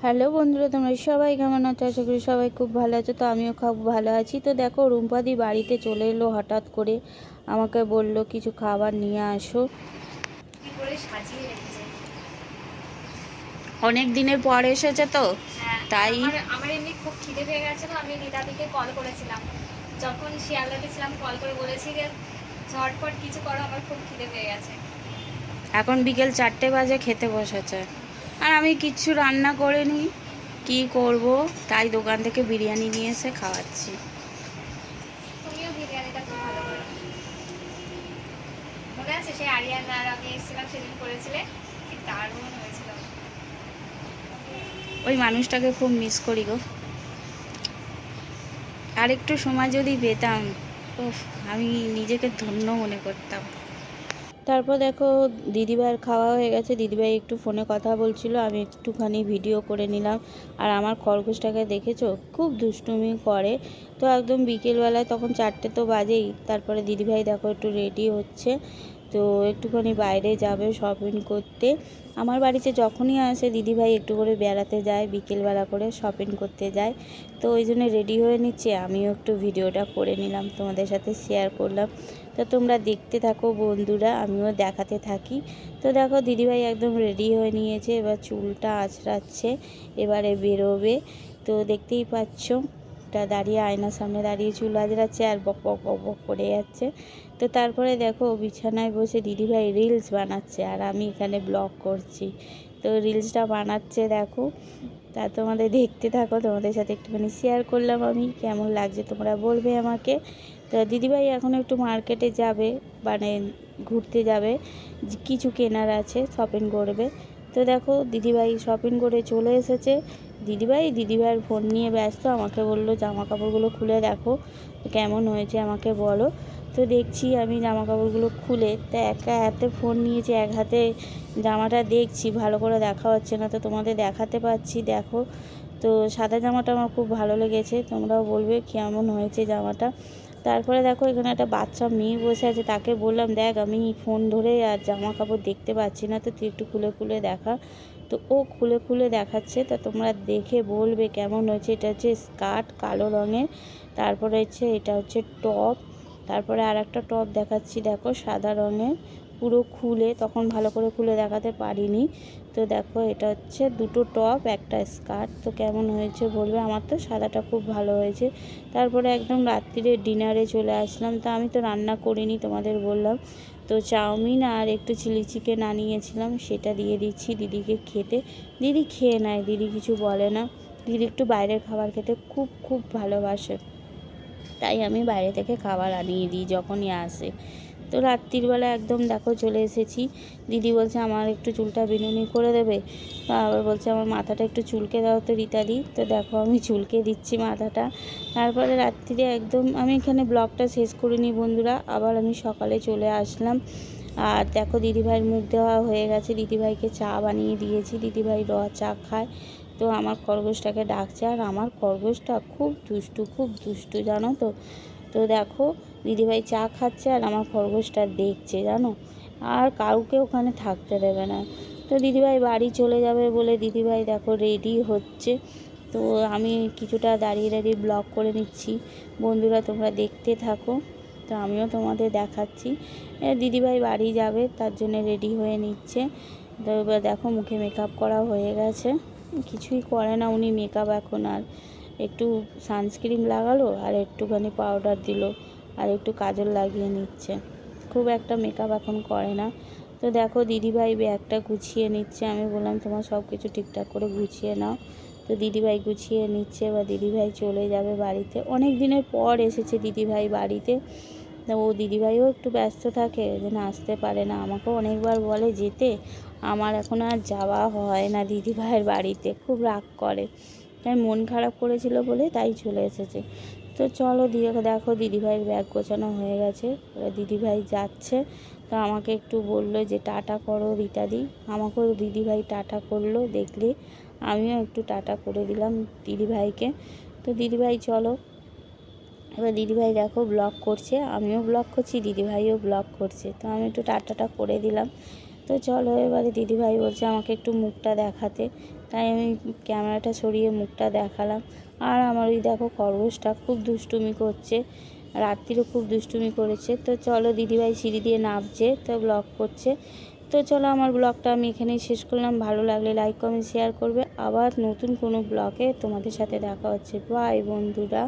Hello বন্ধুরা, তোমরা সবাই কেমন আছো? আশা করি সবাই খুব ভালো আছো। তো আমিও খুব ভালো আছি। তো দেখো, রুম্পাদি বাড়িতে চলে এলো হঠাৎ করে, আমাকে বলল কিছু খাবার নিয়ে আসো। কি করে সাজিয়ে রেখেছে। অনেক দিনের পর এসেছে তো হ্যাঁ, আর তাই। আমার এমনি খুব খিদে পেয়ে গেছিল। আমি রীতাদিকে কল করেছিলাম, যখন শিয়ালদাতে ছিলাম, কল করে বলেছি যে ঝটপট কিছু করো, আমার খুব খিদে পেয়ে গেছে। এখন বিকেল 4টে বাজে, খেতে বসেছে। আর আমি কিচ্ছু রান্না করিনি, কি করব, তাই দোকান থেকে বিরিয়ানি নিয়ে এসে খাওয়াচ্ছি। তুমিও বিরিয়ানিটা খুব ভালো করো, মনে আছে সেই আরিয়ান আর আমি এসেছিলাম সেদিন করেছিলে, কি দারুণ হয়েছিল। ওই মানুষটাকে খুব মিস করি গো। আর একটু সময় যদি পেতাম, উফ, আমি নিজেকে ধন্য মনে করতাম। তারপর দেখো, দিদিভাইয়ের খাওয়া হয়ে গেছে। দিদিভাই একটু ফোনে কথা বলছিল, আমি একটুখানি ভিডিও করে নিলাম। আর আমার খরগোশটাকে দেখেছো, খুব দুষ্টুমি করে। তো একদম বিকেলবেলায়, তখন 4টে তো বাজেই। তারপরে দিদিভাই দেখো একটু রেডি হচ্ছে, তো একটুখানি বাইরে যাবে শপিং করতে। আমার বাড়িতে যখনই আসে দিদিভাই একটু করে বেড়াতে যায়, বিকেলবেলা করে শপিং করতে যায়। তো ওই জন্য রেডি হয়ে নিচ্ছে, আমিও একটু ভিডিওটা করে নিলাম, তোমাদের সাথে শেয়ার করলাম। তো তোমরা দেখতে থাকো বন্ধুরা, আমিও দেখাতে থাকি। তো দেখো, দিদিভাই একদম রেডি হয়ে নিয়েছে, এবার চুলটা আঁচড়াচ্ছে, এবারে বেরোবে। তো দেখতেই পাচ্ছ, দাঁড়িয়ে আয়নার সামনে দাঁড়িয়ে চুল আঁচড়াচ্ছে আর বক বক বক বক করে যাচ্ছে। তো তারপরে দেখো, বিছানায় বসে দিদিভাই রিলস বানাচ্ছে, আর আমি এখানে ব্লগ করছি। তো রিলসটা বানাচ্ছে দেখো, তা তোমাদের দেখতে থাকো, তোমাদের সাথে একটুখানি শেয়ার করলাম আমি, কেমন লাগছে তোমরা বলবে আমাকে। তো দিদিভাই এখন একটু মার্কেটে যাবে, মানে ঘুরতে যাবে, কিছু কেনার আছে, শপিং করবে। তো দেখো, দিদিভাই শপিং করে চলে এসেছে। দিদিভাইয়ের ফোন নিয়ে ব্যস্ত, আমাকে বললো জামা কাপড়গুলো খুলে দেখো কেমন হয়েছে, আমাকে বলো। তো দেখছি আমি জামা কাপড়গুলো খুলে, তা একা হাতে ফোন নিয়েছি, এক হাতে জামাটা দেখছি, ভালো করে দেখা হচ্ছে না, তো তোমাদের দেখাতে পাচ্ছি দেখো। তো সাদা জামাটা আমার খুব ভালো লেগেছে, তোমরাও বলবে কেমন হয়েছে জামাটা। তারপরে দেখো, এখানে একটা বাচ্চা মেয়ে বসে আছে, তাকে বললাম দেখ, আমি ফোন ধরে আর জামা কাপড় দেখতে পাচ্ছি না, তো তুই একটু খুলে খুলে দেখা। তো ও খুলে খুলে দেখাচ্ছে, তা তোমরা দেখে বলবে কেমন হয়েছে। এটা হচ্ছে স্কার্ট কালো রঙের, তারপরে হচ্ছে এটা হচ্ছে টপ, তারপরে আর একটা টপ দেখাচ্ছি দেখো সাদা রঙের, পুরো খুলে, তখন ভালো করে খুলে দেখাতে পারিনি। তো দেখো, এটা হচ্ছে দুটো টপ একটা স্কার্ট, তো কেমন হয়েছে বলবে। আমার তো সাদাটা খুব ভালো হয়েছে। তারপরে একদম রাত্রিরে ডিনারে চলে আসলাম। তো আমি তো রান্না করিনি, তোমাদের বললাম। তো চাউমিন আর একটু চিলি চিকেন আনিয়েছিলাম, সেটা দিয়ে দিচ্ছি দিদিকে খেতে। দিদি খেয়ে নেয়, দিদি কিছু বলে না। দিদি একটু বাইরের খাবার খেতে খুব খুব ভালোবাসে, তাই আমি বাইরে থেকে খাবার আনিয়ে দিই যখনই আসে। তো রাত্রিবেলা একদম দেখো চলে এসেছি। দিদি বলছে আমার একটু চুলটা বিনুনি করে দেবে, তো আবার বলছে আমার মাথাটা একটু চুলকে দাও তো রীতাদি। তো দেখো আমি চুলকে দিচ্ছি মাথাটা। তারপরে রাত্রিরে একদম আমি এখানে ব্লগটা শেষ করিনি বন্ধুরা, আবার আমি সকালে চলে আসলাম। আর দেখো, দিদিভাইয়ের মুখ দেওয়া হয়ে গেছে, দিদিভাইকে চা বানিয়ে দিয়েছি, দিদিভাই চা খায়। তো আমার খরগোশটাকে ডাকছে, আর আমার খরগোশটা খুব দুষ্টু, খুব দুষ্টু জানো তো। তো দেখো, দিদিভাই চা খাচ্ছে আর আমার খরগোশটা দেখছে জানো, আর কাউকে ওখানে থাকতে দেবে না। তো দিদিভাই বাড়ি চলে যাবে বলে দিদিভাই দেখো রেডি হচ্ছে। তো আমি কিছুটা দাঁড়িয়ে দাঁড়িয়ে ব্লগ করে নিচ্ছি বন্ধুরা, তোমরা দেখতে থাকো। তো আমিও তোমাদের দেখাচ্ছি। দিদিভাই বাড়ি যাবে, তার জন্য রেডি হয়ে নিচ্ছে। তো এবার দেখো, মুখে মেকআপ করা হয়ে গেছে, কিছুই করে না উনি মেকআপ এখন আর। একটু সানস্ক্রিন লাগালো আর একটুখানি পাউডার দিল, আর একটু কাজল লাগিয়ে নিচ্ছে, খুব একটা মেকআপ এখন করে না। তো দেখো, দিদিভাই ব্যাগটা গুছিয়ে নিচ্ছে, আমি বললাম তোমার সব কিছু ঠিকঠাক করে গুছিয়ে নাও। তো দিদিভাই গুছিয়ে নিচ্ছে, বা দিদিভাই চলে যাবে বাড়িতে। অনেক দিনের পর এসেছে দিদিভাই বাড়িতে। তো ও দিদিভাইও একটু ব্যস্ত থাকে, যেন আসতে পারে না, আমাকেও অনেকবার বলে যেতে, আমার এখন আর যাওয়া হয় না দিদিভাইয়ের বাড়িতে, খুব রাগ করে। তাই মন খারাপ করেছিল বলে তাই চলে এসেছে। তো চলো দেখো, দিদিভাইয়ের ব্যাগ গোছানো হয়ে গেছে, এবার দিদিভাই যাচ্ছে। তো আমাকে একটু বললো যে টাটা করো রীতাদি, আমাকেও দিদিভাই টাটা করলো, দেখলে আমিও একটু টাটা করে দিলাম দিদিভাইকে। তো দিদিভাই চলো, এবার দিদিভাই দেখো ব্লগ করছে, আমিও ব্লগ করছি, দিদিভাইও ব্লগ করছে, তো আমি একটু টাটাটা করে দিলাম। তো চলো এবারে দিদিভাই বলছে আমাকে একটু মুখটা দেখাতে, তাই আমি ক্যামেরাটা সরিয়ে মুখটা দেখালাম। আর আমার ওই দেখো খরগোশটা খুব দুষ্টুমি করছে, রাত্রিরও খুব দুষ্টুমি করেছে। তো চলো দিদিভাই সিঁড়ি দিয়ে নামছে, তো ব্লগ করছে। তো চলো আমার ব্লগটা আমি এখানেই শেষ করলাম। ভালো লাগলে লাইক কমেন্ট শেয়ার করবে। আবার নতুন কোনো ব্লগে তোমাদের সাথে দেখা হচ্ছে। বাই বন্ধুরা।